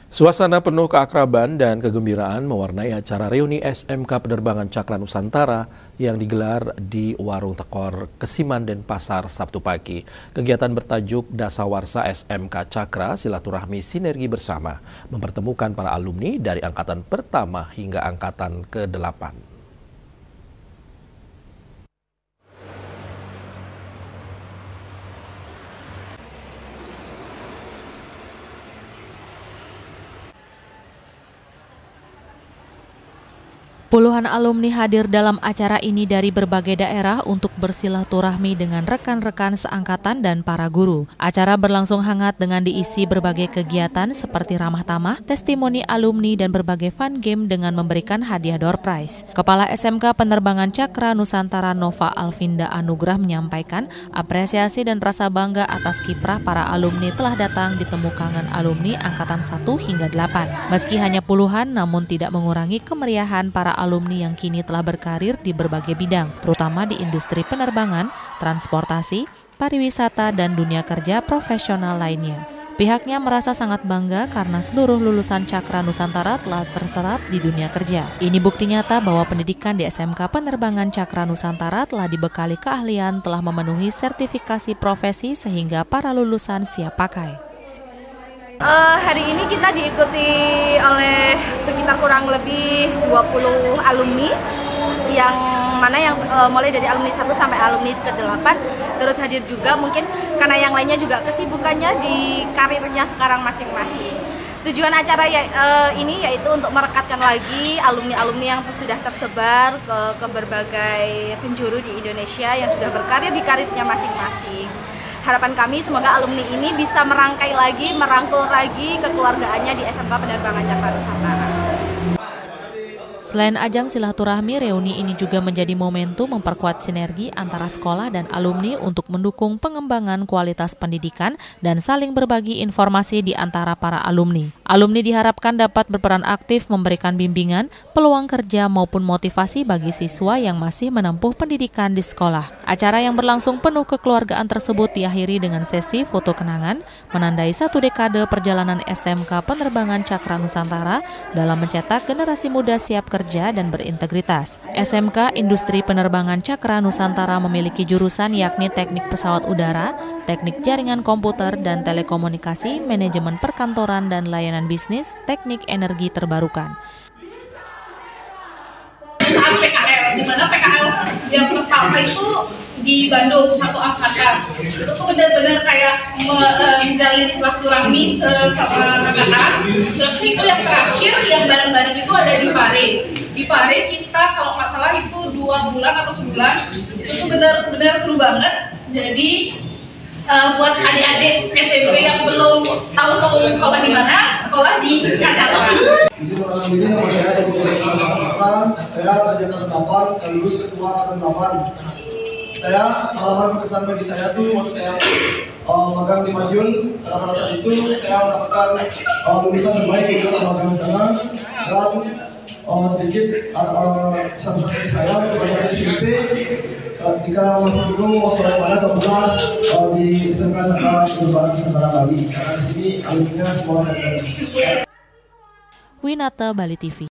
Suasana penuh keakraban dan kegembiraan mewarnai acara reuni SMK Penerbangan Cakra Nusantara yang digelar di Warung Tekor, Kesiman, Denpasar, Sabtu pagi. Kegiatan bertajuk Dasawarsa SMK Cakra Silaturahmi Sinergi Bersama mempertemukan para alumni dari angkatan pertama hingga angkatan ke-8. Puluhan alumni hadir dalam acara ini dari berbagai daerah untuk bersilaturahmi dengan rekan-rekan seangkatan dan para guru. Acara berlangsung hangat dengan diisi berbagai kegiatan seperti ramah tamah, testimoni alumni, dan berbagai fun game dengan memberikan hadiah door prize. Kepala SMK Penerbangan Cakra Nusantara Nova Alvinda Anugrah menyampaikan apresiasi dan rasa bangga atas kiprah para alumni telah datang di Temu Kangen alumni angkatan 1 hingga 8. Meski hanya puluhan, namun tidak mengurangi kemeriahan para alumni yang kini telah berkarir di berbagai bidang, terutama di industri penerbangan, transportasi, pariwisata, dan dunia kerja profesional lainnya. Pihaknya merasa sangat bangga karena seluruh lulusan Cakra Nusantara telah terserap di dunia kerja. Ini bukti nyata bahwa pendidikan di SMK Penerbangan Cakra Nusantara telah dibekali keahlian, telah memenuhi sertifikasi profesi sehingga para lulusan siap pakai. Hari ini kita diikuti oleh sekitar kurang lebih 20 alumni yang mulai dari alumni 1 sampai alumni ke-8 turut hadir juga, mungkin karena yang lainnya juga kesibukannya di karirnya sekarang masing-masing. Tujuan acara ini yaitu untuk merekatkan lagi alumni-alumni yang sudah tersebar ke berbagai penjuru di Indonesia yang sudah berkarir di karirnya masing-masing. Harapan kami semoga alumni ini bisa merangkai lagi, merangkul lagi kekeluargaannya di SMK Penerbangan Cakra Nusantara. Selain ajang silaturahmi, reuni ini juga menjadi momentum memperkuat sinergi antara sekolah dan alumni untuk mendukung pengembangan kualitas pendidikan dan saling berbagi informasi di antara para alumni. Alumni diharapkan dapat berperan aktif memberikan bimbingan, peluang kerja maupun motivasi bagi siswa yang masih menempuh pendidikan di sekolah. Acara yang berlangsung penuh kekeluargaan tersebut diakhiri dengan sesi foto kenangan, menandai 1 dekade perjalanan SMK Penerbangan Cakra Nusantara dalam mencetak generasi muda siap kerja dan berintegritas. SMK Industri Penerbangan Cakra Nusantara memiliki jurusan yakni Teknik Pesawat Udara, Teknik Jaringan Komputer dan Telekomunikasi, Manajemen Perkantoran dan Layanan Bisnis, Teknik Energi Terbarukan. Saat PKL, di mana PKL yang pertama itu di Bandung, satu angkatan. Itu tuh benar-benar kayak menjalin silaturahmi sesama angkatan. Terus itu yang terakhir yang bareng-bareng itu ada di Pare. Di Pare kita kalau nggak salah itu 2 bulan atau sebulan. Itu tuh benar-benar seru banget. Jadi buat adik-adik SMP yang belum tahu mau sekolah di mana, sekolah di Cakra. Izin mengenalkan diri, nama saya Ibu Cakra. Saya angkatan 8 sekaligus ketua angkatan 8. Saya pengalaman berkesan bagi saya tuh waktu saya magang di Madiun, karena pada saat itu saya mendapatkan lulusan terbaik di jurusan magang sana. Dan sedikit pesan-pesan dari saya kepada SMP, ketika masih bingung mau sekolah mana, kebetulan di SMK Cakra Penerbangan Nusantara Bali, karena di sini alumninya semua dari Bali. Winata, Bali TV.